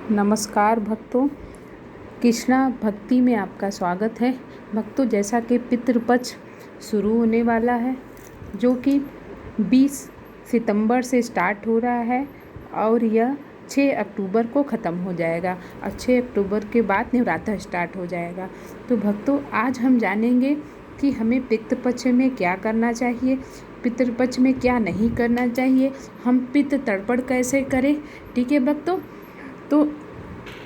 नमस्कार भक्तों, कृष्णा भक्ति में आपका स्वागत है। भक्तों, जैसा कि पितृपक्ष शुरू होने वाला है, जो कि 20 सितंबर से स्टार्ट हो रहा है और यह 6 अक्टूबर को ख़त्म हो जाएगा और 6 अक्टूबर के बाद नवरात्र स्टार्ट हो जाएगा। तो भक्तों, आज हम जानेंगे कि हमें पितृपक्ष में क्या करना चाहिए, पितृपक्ष में क्या नहीं करना चाहिए, हम पितृ तर्पण कैसे करें। ठीक है भक्तों, तो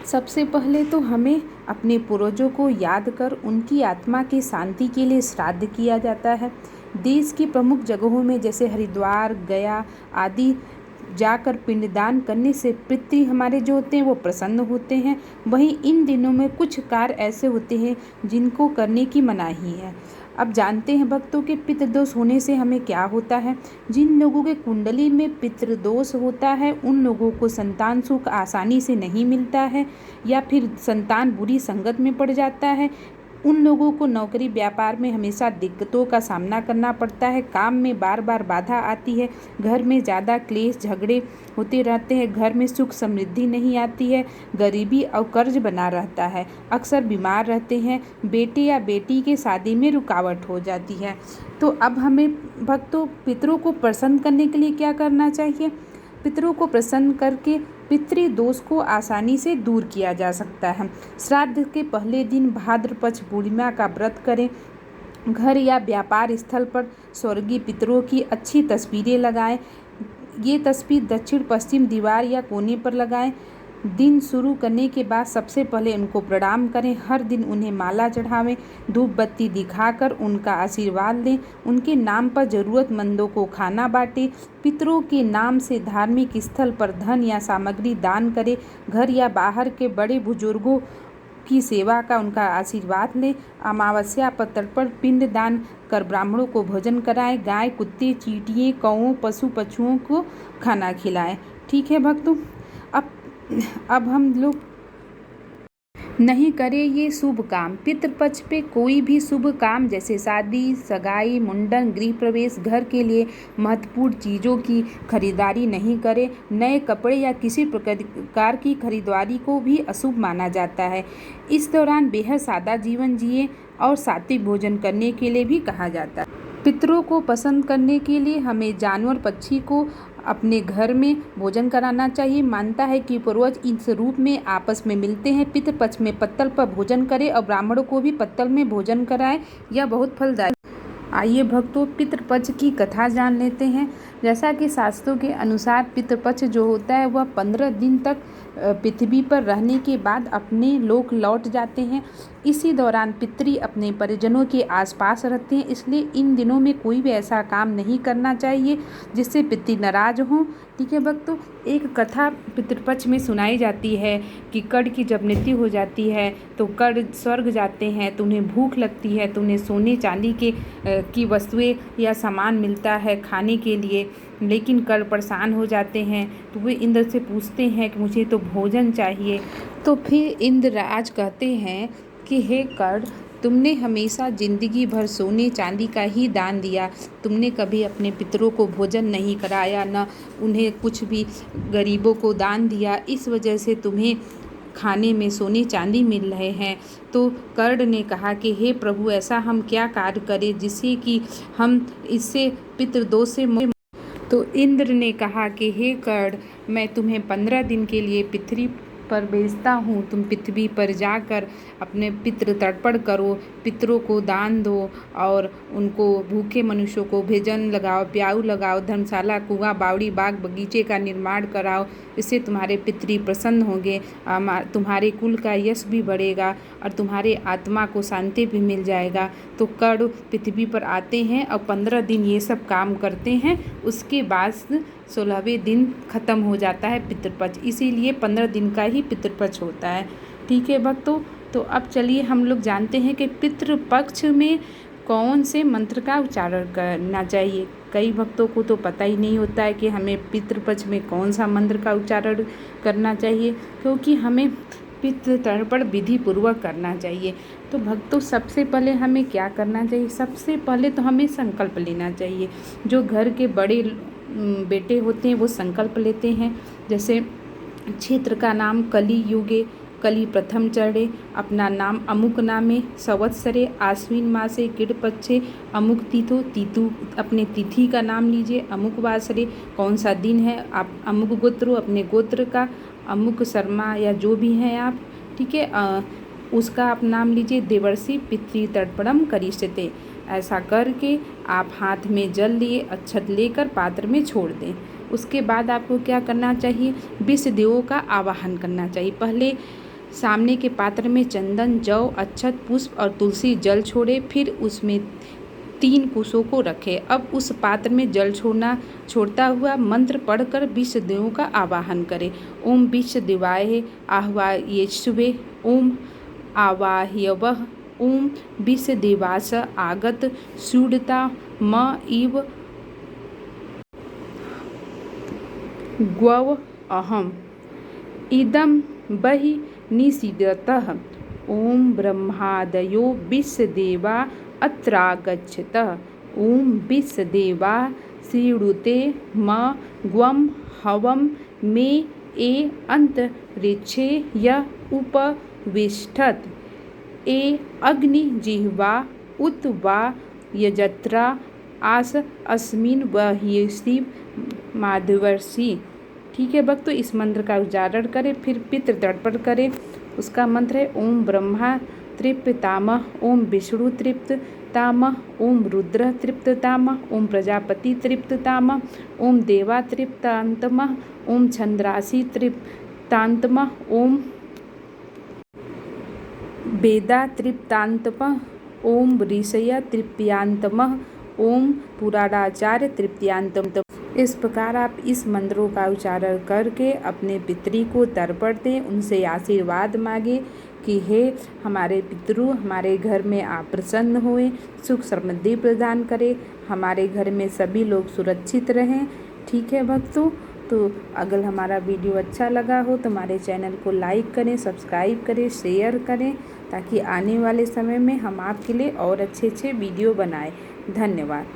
सबसे पहले तो हमें अपने पूर्वजों को याद कर उनकी आत्मा की शांति के लिए श्राद्ध किया जाता है। देश की प्रमुख जगहों में जैसे हरिद्वार, गया आदि जाकर पिंडदान करने से पितृ हमारे जो होते हैं वो प्रसन्न होते हैं। वहीं इन दिनों में कुछ कार्य ऐसे होते हैं जिनको करने की मनाही है। अब जानते हैं भक्तों के पितृदोष होने से हमें क्या होता है। जिन लोगों के कुंडली में पितृदोष होता है उन लोगों को संतान सुख आसानी से नहीं मिलता है या फिर संतान बुरी संगत में पड़ जाता है। उन लोगों को नौकरी व्यापार में हमेशा दिक्कतों का सामना करना पड़ता है, काम में बार बार बाधा आती है, घर में ज़्यादा क्लेश झगड़े होते रहते हैं, घर में सुख समृद्धि नहीं आती है, गरीबी और कर्ज बना रहता है, अक्सर बीमार रहते हैं, बेटे या बेटी के शादी में रुकावट हो जाती है। तो अब हमें भक्तों पितरों को प्रसन्न करने के लिए क्या करना चाहिए। पितरों को प्रसन्न करके पितृदोष को आसानी से दूर किया जा सकता है। श्राद्ध के पहले दिन भाद्रपद पूर्णिमा का व्रत करें। घर या व्यापार स्थल पर स्वर्गीय पितरों की अच्छी तस्वीरें लगाएं। ये तस्वीर दक्षिण पश्चिम दीवार या कोने पर लगाएं। दिन शुरू करने के बाद सबसे पहले उनको प्रणाम करें। हर दिन उन्हें माला चढ़ावें, धूप बत्ती दिखाकर उनका आशीर्वाद लें। उनके नाम पर ज़रूरतमंदों को खाना बांटें। पितरों के नाम से धार्मिक स्थल पर धन या सामग्री दान करें। घर या बाहर के बड़े बुजुर्गों की सेवा का उनका आशीर्वाद लें। अमावस्या पर तर्पण पिंड दान कर ब्राह्मणों को भोजन कराएं। गाय, कुत्ते, चींटियों, कौओं, पशु पक्षुओं को खाना खिलाएं। ठीक है भक्तों, अब हम लोग नहीं करें ये शुभ काम। पितृपक्ष पे कोई भी शुभ काम जैसे शादी, सगाई, मुंडन, गृह प्रवेश, घर के लिए महत्वपूर्ण चीज़ों की खरीदारी नहीं करें। नए कपड़े या किसी प्रकार की खरीदारी को भी अशुभ माना जाता है। इस दौरान बेहद सादा जीवन जिए और सात्विक भोजन करने के लिए भी कहा जाता है। पितरों को पसंद करने के लिए हमें जानवर पक्षी को अपने घर में भोजन कराना चाहिए। मानता है कि पूर्वज इस रूप में आपस में मिलते हैं। पितृपक्ष में पत्तल पर भोजन करें और ब्राह्मणों को भी पत्तल में भोजन कराएं। यह बहुत फलदायक। आइए भक्तों, पितृपक्ष की कथा जान लेते हैं। जैसा कि शास्त्रों के अनुसार पितृपक्ष जो होता है वह 15 दिन तक पृथ्वी पर रहने के बाद अपने लोक लौट जाते हैं। इसी दौरान पितृ अपने परिजनों के आसपास रहते हैं, इसलिए इन दिनों में कोई भी ऐसा काम नहीं करना चाहिए जिससे पितृ नाराज हों। ठीक है भक्तों, एक कथा पितृपक्ष में सुनाई जाती है कि कर्ण की जब मृत्यु हो जाती है तो कर्ण स्वर्ग जाते हैं, तो उन्हें भूख लगती है, तो उन्हें सोने चांदी की वस्तुएं या सामान मिलता है खाने के लिए, लेकिन कर्ण परेशान हो जाते हैं। तो वे इंद्र से पूछते हैं कि मुझे तो भोजन चाहिए। तो फिर इंद्रराज कहते हैं कि हे कर्ण, तुमने हमेशा जिंदगी भर सोने चांदी का ही दान दिया, तुमने कभी अपने पितरों को भोजन नहीं कराया, न उन्हें कुछ भी गरीबों को दान दिया, इस वजह से तुम्हें खाने में सोने चांदी मिल रहे हैं। तो कर्ण ने कहा कि हे प्रभु, ऐसा हम क्या कार्य करें जिससे कि हम इससे पितृदोष से। तो इंद्र ने कहा कि हे कर्ण, मैं तुम्हें 15 दिन के लिए पृथ्वी पर भेजता हूँ। तुम पृथ्वी पर जाकर अपने पितृ तर्पण करो, पितरों को दान दो और उनको भूखे मनुष्यों को भोजन लगाओ, प्याऊ लगाओ, धर्मशाला, कुआं, बावड़ी, बाग बगीचे का निर्माण कराओ। इससे तुम्हारे पितृ प्रसन्न होंगे, तुम्हारे कुल का यश भी बढ़ेगा और तुम्हारे आत्मा को शांति भी मिल जाएगा। तो कर्ण पृथ्वी पर आते हैं और 15 दिन ये सब काम करते हैं। उसके बाद 16वें दिन ख़त्म हो जाता है पितृपक्ष, इसीलिए 15 दिन का ही पितृपक्ष होता है। ठीक है भक्तों, तो अब चलिए हम लोग जानते हैं कि पितृपक्ष में कौन से मंत्र का उच्चारण करना चाहिए। कई भक्तों को तो पता ही नहीं होता है कि हमें पितृपक्ष में कौन सा मंत्र का उच्चारण करना चाहिए, क्योंकि हमें पितृ तर्पण विधि पूर्वक करना चाहिए। तो भक्तों, सबसे पहले हमें क्या करना चाहिए। सबसे पहले तो हमें संकल्प लेना चाहिए। जो घर के बड़े बेटे होते हैं वो संकल्प लेते हैं, जैसे क्षेत्र का नाम कली युगे, कली प्रथम चढ़े, अपना नाम अमुक नामे, संवत्सरे आश्विन मासे कृतपक्षे, अमुक तिथो, तिथु अपने तिथि का नाम लीजिए, अमुक वासरे कौन सा दिन है, आप अमुक गोत्रो अपने गोत्र का, अमुक शर्मा या जो भी हैं आप, ठीक है, उसका आप नाम लीजिए, देवर्षि पितृतर्पणम करिष्यते। ऐसा करके आप हाथ में जल लिए अक्षत लेकर पात्र में छोड़ दें। उसके बाद आपको क्या करना चाहिए, विष देवों का आवाहन करना चाहिए। पहले सामने के पात्र में चंदन, जौ, अक्षत, पुष्प और तुलसी जल छोड़े, फिर उसमें 3 कुशों को रखे। अब उस पात्र में जल छोड़ता हुआ मंत्र पढ़कर विष देवों का आवाहन करें। ओम विष देवाय आह्वायेष्वे, ओम आवाह्यवः, ओम विष देवास आगत शूडता म इव ग्वव अहम इदं बहि निषीदतः। ओम ब्रह्मादयो विषदेवा अत्रागच्छतः। ओम विषदेवा सीडुते म ग्वं हवं मे ए अंतरिक्षे य उपविष्ठत। ए अग्निजिह्वा उत वा यजत्रा आस अस्मिन् वह्यसि माधवर्षि। ठीक है भक्तों, इस मंत्र का उच्चारण करें, फिर पितृ तर्पण करें। उसका मंत्र है ओम ब्रह्मा तृप्तामः, ओम विष्णु तृप्तामः, ओम रुद्र तृप्तामः, ओम प्रजापति तृप्तामः, ओम देवा तृप्तान्तमः, ओम छंद्रासि तृप्तान्तमः, ओम वेदा तृप्तान्तमः, ओम ऋषय तृप्तान्तमः, ओम पुराणाचार्य तृप्तान्तमः। इस प्रकार आप इस मंत्रों का उच्चारण करके अपने पितृ को तर्पण दें, उनसे आशीर्वाद मांगे कि हे हमारे पितृ हमारे घर में आप प्रसन्न होएं, सुख समृद्धि प्रदान करें, हमारे घर में सभी लोग सुरक्षित रहें। ठीक है भक्तों, तो अगर हमारा वीडियो अच्छा लगा हो तो हमारे चैनल को लाइक करें, सब्सक्राइब करें, शेयर करें, ताकि आने वाले समय में हम आपके लिए और अच्छे वीडियो बनाएं। धन्यवाद।